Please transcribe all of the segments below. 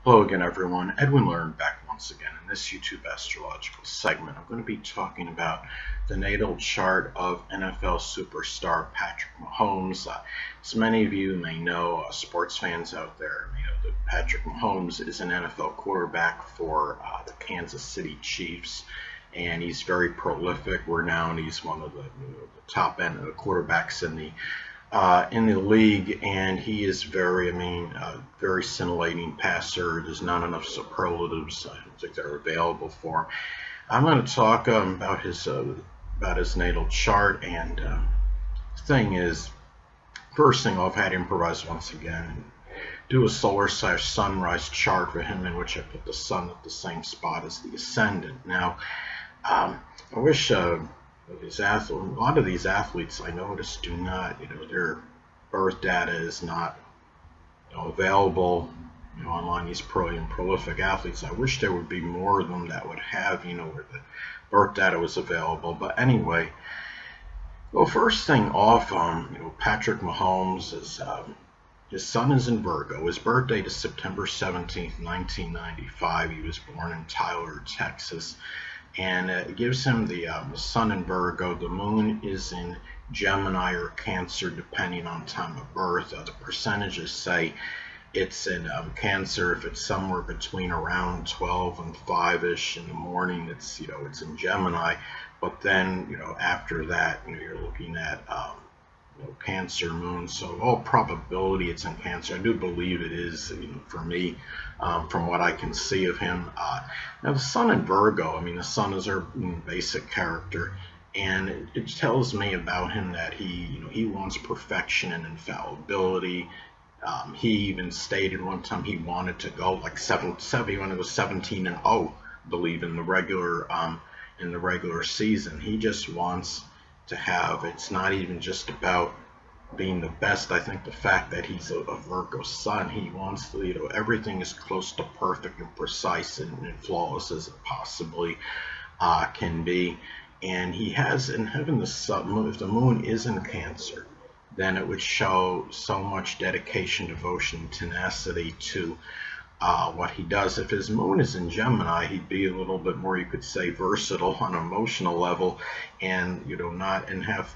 Hello again, everyone. Edwin Learnard back once again. In this YouTube astrological segment, I'm going to be talking about the natal chart of NFL superstar Patrick Mahomes. As many of you may know, sports fans out there, that Patrick Mahomes is an NFL quarterback for the Kansas City Chiefs, and he's very prolific, renowned. He's one of the top end of the quarterbacks in the league, and he is very scintillating passer. There's not enough superlatives I don't think that are available for him. I'm going to talk about his natal chart, and the thing is, first thing I've had to improvise once again, do a solar/sunrise chart for him in which I put the sun at the same spot as the ascendant. Now, I wish a lot of these athletes I noticed do not, their birth data is not available, online. These prolific athletes. I wish there would be more of them that would have, where the birth data was available. But anyway, well, first thing off, Patrick Mahomes is. His sun is in Virgo. His birth date is September 17th, 1995. He was born in Tyler, Texas. And it gives him the sun in Virgo. The moon is in Gemini or Cancer, depending on time of birth. The percentages say it's in Cancer if it's somewhere between around 12 and 5ish in the morning. It's in Gemini, but then after that you're looking at Cancer moon, so all probability it's in Cancer. I do believe it is, for me, from what I can see of him. Now the sun in Virgo, the sun is our basic character, and it tells me about him that he wants perfection and infallibility. He even stated one time he wanted to go like he wanted to go 17-0, believe in the regular season. He just wants to have. It's not even just about being the best. I think the fact that he's a Virgo sun, he wants to, everything is close to perfect and precise and flawless as it possibly can be. And he has in heaven the sun. If the moon is in Cancer, then it would show so much dedication, devotion, tenacity to what he does. If his moon is in Gemini, he'd be a little bit more, you could say, versatile on an emotional level, and not and have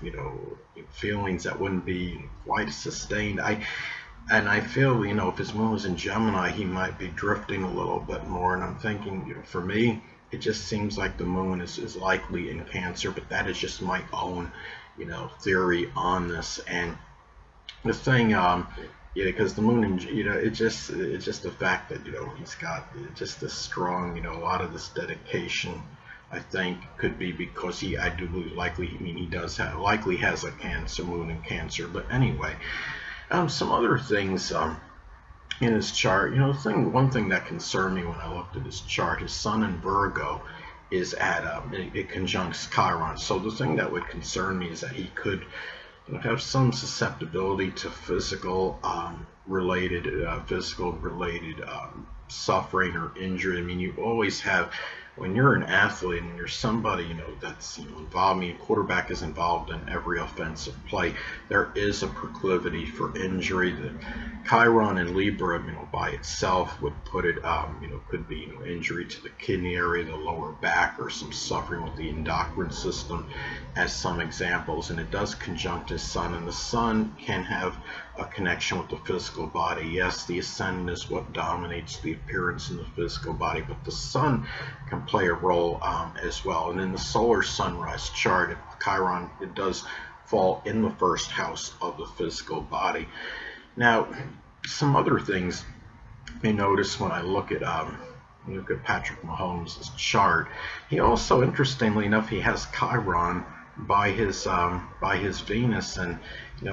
feelings that wouldn't be quite sustained. I feel if his moon is in Gemini, he might be drifting a little bit more. And I'm thinking, for me, it just seems like the moon is likely in Cancer, but that is just my own theory on this. And the thing, because the moon, it's just the fact that he's got just this strong, a lot of this dedication. I think could be because I do believe likely, he does have likely has a Cancer moon in Cancer. But anyway, some other things in his chart. One thing that concerned me when I looked at his chart, his sun in Virgo is at it conjuncts Chiron. So the thing that would concern me is that he could have some susceptibility to physical related suffering or injury. You always have, when you're an athlete and you're somebody that's involved. Quarterback is involved in every offensive play. There is a proclivity for injury. The Chiron in Libra, by itself would put it, could be injury to the kidney area, the lower back, or some suffering with the endocrine system, as some examples. And it does conjunct his sun, and the sun can have a connection with the physical body. Yes, the ascendant is what dominates the appearance in the physical body, but the sun can play a role as well. And in the solar sunrise chart, Chiron, it does fall in the first house of the physical body. Now, some other things you notice when I look at Patrick Mahomes' chart. He also, interestingly enough, he has Chiron by his Venus, and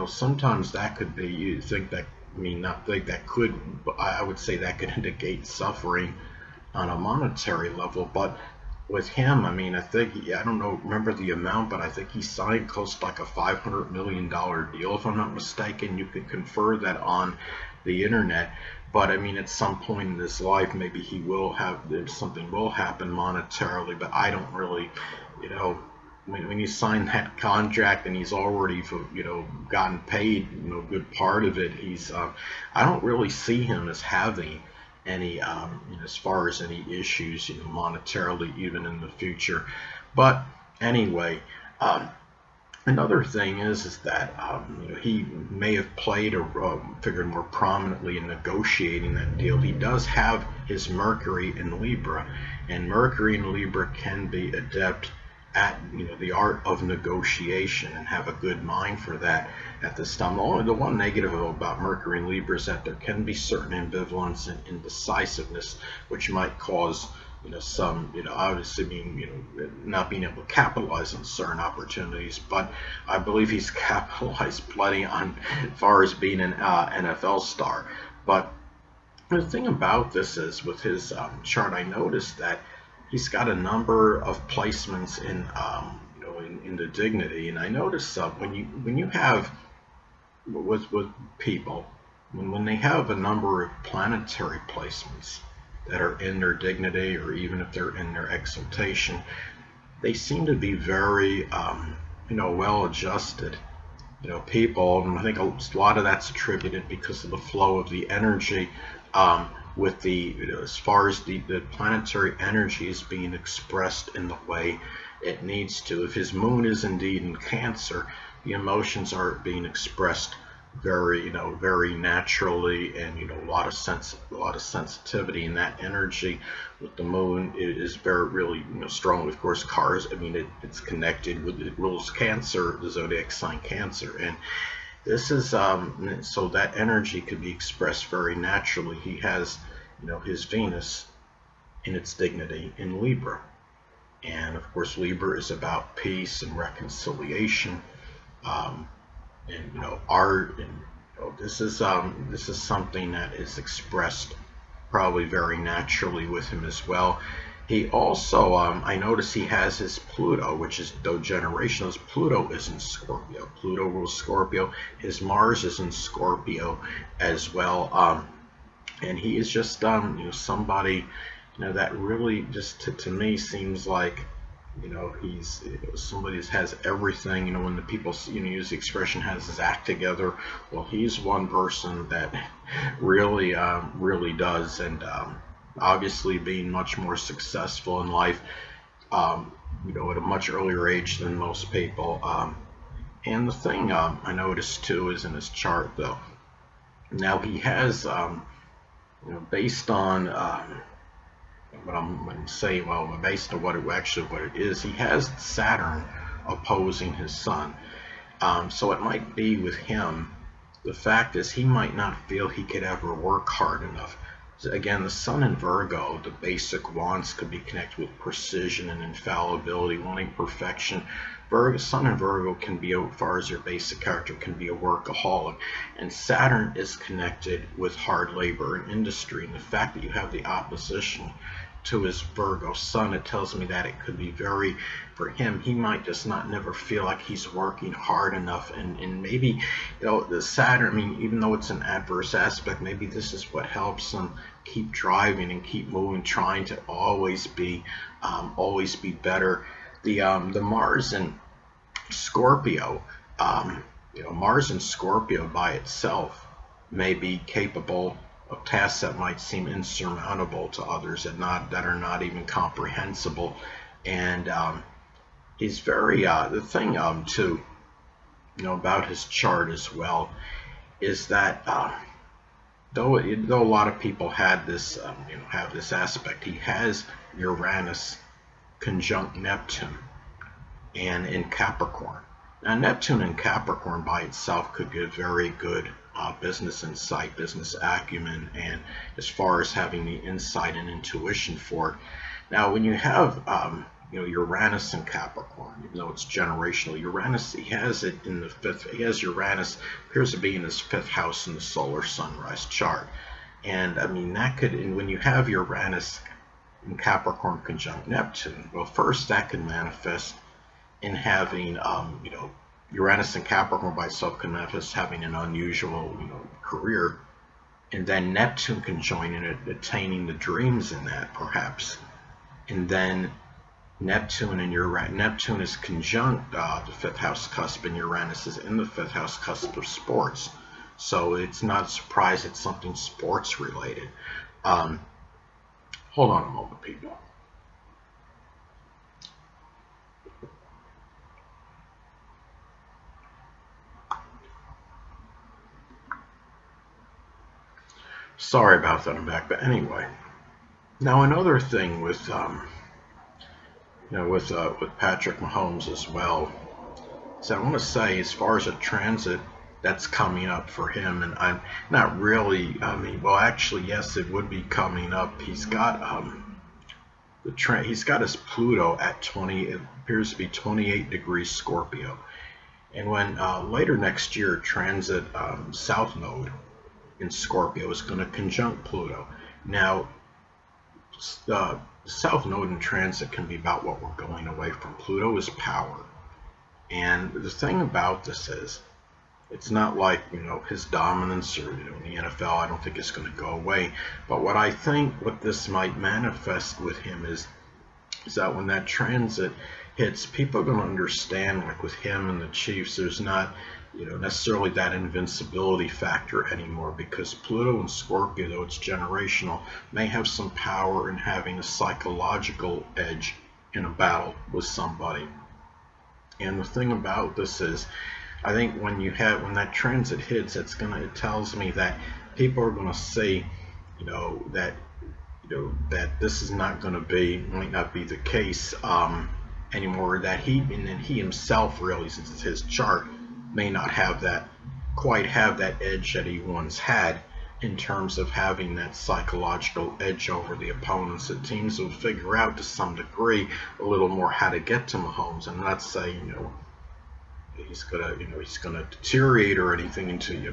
sometimes that could be, you think that, not think that could, but I would say that could indicate suffering on a monetary level. But with him, I think I don't know, remember the amount, but I think he signed close to like a $500 million deal, if I'm not mistaken. You can confer that on the internet. But at some point in his life, maybe he will have, something will happen monetarily. But I don't really, when you sign that contract and he's already gotten paid, good part of it, I don't really see him as having any as far as any issues, monetarily, even in the future. But anyway, um, another thing is that he may have played or figured more prominently in negotiating that deal. He does have his Mercury in Libra, and Mercury in Libra can be adept at the art of negotiation and have a good mind for that at this time. Only the one negative about Mercury in Libra is that there can be certain ambivalence and indecisiveness, which might cause some obviously being not being able to capitalize on certain opportunities. But I believe he's capitalized plenty on as far as being an NFL star. But the thing about this is, with his chart, I noticed that he's got a number of placements in in the dignity. And I noticed when you have with people, when they have a number of planetary placements that are in their dignity, or even if they're in their exaltation, they seem to be very well adjusted people. And I think a lot of that's attributed because of the flow of the energy, with the as far as the planetary energy is being expressed in the way it needs to. If his moon is indeed in Cancer, the emotions are being expressed very naturally, and a lot of sensitivity. And that energy with the moon is very really strong. Of course, cars, I mean, it's connected with, it rules Cancer, the zodiac sign Cancer. And this is so that energy could be expressed very naturally. He has his Venus in its dignity in Libra, and of course Libra is about peace and reconciliation, and art, and this is something that is expressed probably very naturally with him as well. He also, I notice he has his Pluto, which is generational. His Pluto is in Scorpio. Pluto rules Scorpio. His Mars is in Scorpio as well, and he is just somebody that really just to me seems like he's somebody that has everything. When the people use the expression has his act together, well, he's one person that really does. And obviously being much more successful in life, at a much earlier age than most people. And the thing I noticed too is in his chart, though. Now he has, based on what I'm saying, well, based on what it is, he has Saturn opposing his Sun. So it might be with him. The fact is, he might not feel he could ever work hard enough. Again, the Sun in Virgo, the basic wants could be connected with precision and infallibility, wanting perfection. Sun in Virgo can be, as far as your basic character, can be a workaholic. And Saturn is connected with hard labor and industry. And the fact that you have the opposition to his Virgo Sun, it tells me that it could be very, for him, he might just never feel like he's working hard enough. And maybe, the Saturn, I mean, even though it's an adverse aspect, maybe this is what helps him keep driving and keep moving, trying to always be better. The Mars in Scorpio, Mars in Scorpio by itself may be capable of tasks that might seem insurmountable to others, that are not even comprehensible. And he's very the thing too about his chart as well is that though a lot of people had this have this aspect, he has Uranus conjunct Neptune and in Capricorn. Now, Neptune in Capricorn by itself could give very good business insight, business acumen, and as far as having the insight and intuition for it. Now, when you have Uranus in Capricorn, even though it's generational, Uranus, he has it in the fifth. He has Uranus, appears to be in his fifth house in the solar sunrise chart. And I mean, that could, and when you have Uranus in Capricorn conjunct Neptune, well, first that can manifest in having, Uranus in Capricorn by itself can manifest having an unusual, career, and then Neptune can join in it, attaining the dreams in that, perhaps. And then Neptune is conjunct the fifth house cusp, and Uranus is in the fifth house cusp of sports. So it's not a surprise it's something sports related. Um, hold on a moment, people. Sorry about that, I'm back. But anyway, now another thing with with Patrick Mahomes as well. So I want to say, as far as a transit that's coming up for him, and I'm not really. I mean, well, actually, yes, it would be coming up. He's got his Pluto at 20. It appears to be 28 degrees Scorpio, and when later next year transit South Node in Scorpio is going to conjunct Pluto. Now, the South Node in transit can be about what we're going away from. Pluto is power. And the thing about this is, it's not like, his dominance or, in the NFL, I don't think it's going to go away. But what I think what this might manifest with him is that when that transit hits, people are going to understand, like with him and the Chiefs, there's not, necessarily that invincibility factor anymore, because Pluto and Scorpio, though it's generational, may have some power in having a psychological edge in a battle with somebody. And the thing about this is, I think when that transit hits, it tells me that people are gonna see, that that this is not going to might not be the case anymore. That he himself, really, since it's his chart, may not quite have that edge that he once had in terms of having that psychological edge over the opponents. That teams will figure out to some degree a little more how to get to Mahomes. I'm not saying he's gonna deteriorate or anything into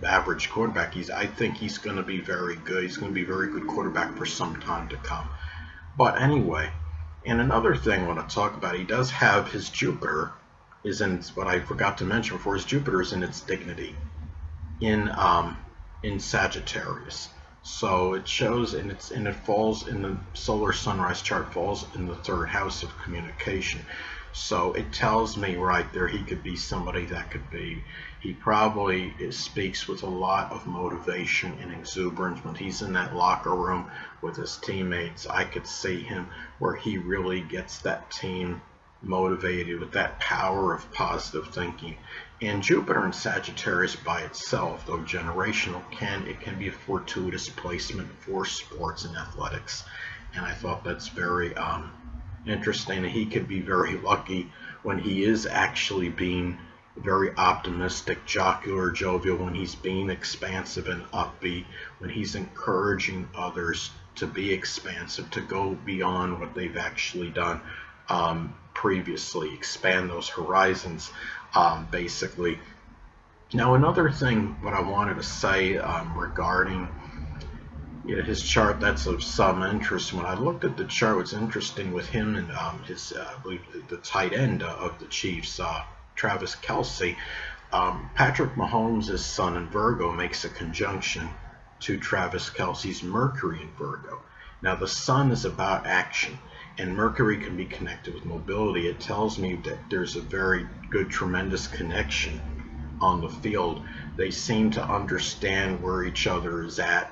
average quarterback. I think he's gonna be very good. He's gonna be a very good quarterback for some time to come. But anyway, and another thing I want to talk about, he does have his Jupiter is in what I forgot to mention before. His Jupiter is in its dignity in Sagittarius. So it shows, and it falls in the solar sunrise chart, falls in the third house of communication. So it tells me right there he could be somebody that he probably speaks with a lot of motivation and exuberance. When he's in that locker room with his teammates, I could see him where he really gets that team motivated with that power of positive thinking. And Jupiter in Sagittarius by itself, though generational, it can be a fortuitous placement for sports and athletics. And I thought that's very interesting. He could be very lucky when he is actually being very optimistic, jocular, jovial, when he's being expansive and upbeat, when he's encouraging others to be expansive, to go beyond what they've actually done previously, expand those horizons, basically. Now, another thing, what I wanted to say regarding his chart that's of some interest. When I looked at the chart, what's interesting with him and I believe the tight end of the Chiefs, Travis Kelce, Patrick Mahomes' sun in Virgo makes a conjunction to Travis Kelce's Mercury in Virgo. Now, the sun is about action, and Mercury can be connected with mobility. It tells me that there's a very good, tremendous connection on the field. They seem to understand where each other is at,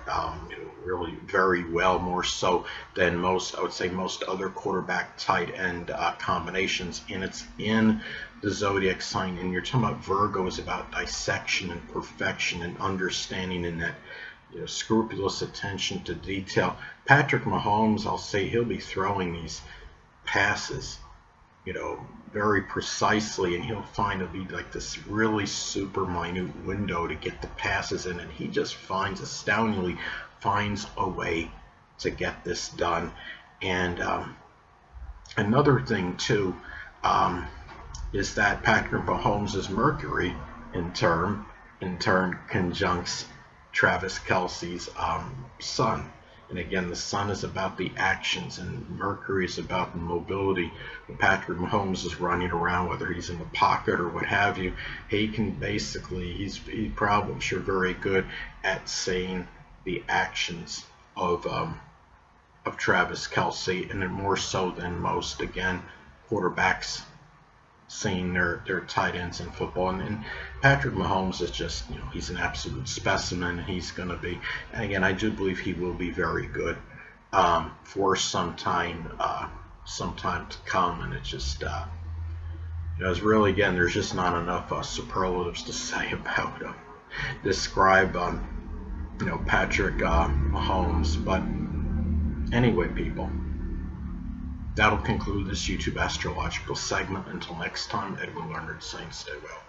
really very well, more so than most other quarterback tight end combinations. And it's in the zodiac sign. And you're talking about Virgo is about dissection and perfection and understanding, and that scrupulous attention to detail. Patrick Mahomes, I'll say, he'll be throwing these passes, very precisely, and he'll find it'll be like this really super minute window to get the passes in, and he just astoundingly finds a way to get this done. And another thing too is that Patrick Mahomes' Mercury in turn conjuncts Travis Kelce's sun. And again, the sun is about the actions, and Mercury is about the mobility. When Patrick Mahomes is running around, whether he's in the pocket or what have you, he can basically, he's probably, I'm sure, very good at seeing the actions of Travis Kelce, and then more so than most, again, quarterbacks seeing their tight ends in football. And Patrick Mahomes is just, he's an absolute specimen. He's going to be, and again, I do believe he will be very good for some time to come. And it's just, it's really, again, there's just not enough superlatives to say about him, describe, Patrick Mahomes. But anyway, people, that'll conclude this YouTube astrological segment. Until next time, Edwin Learnard saying stay well.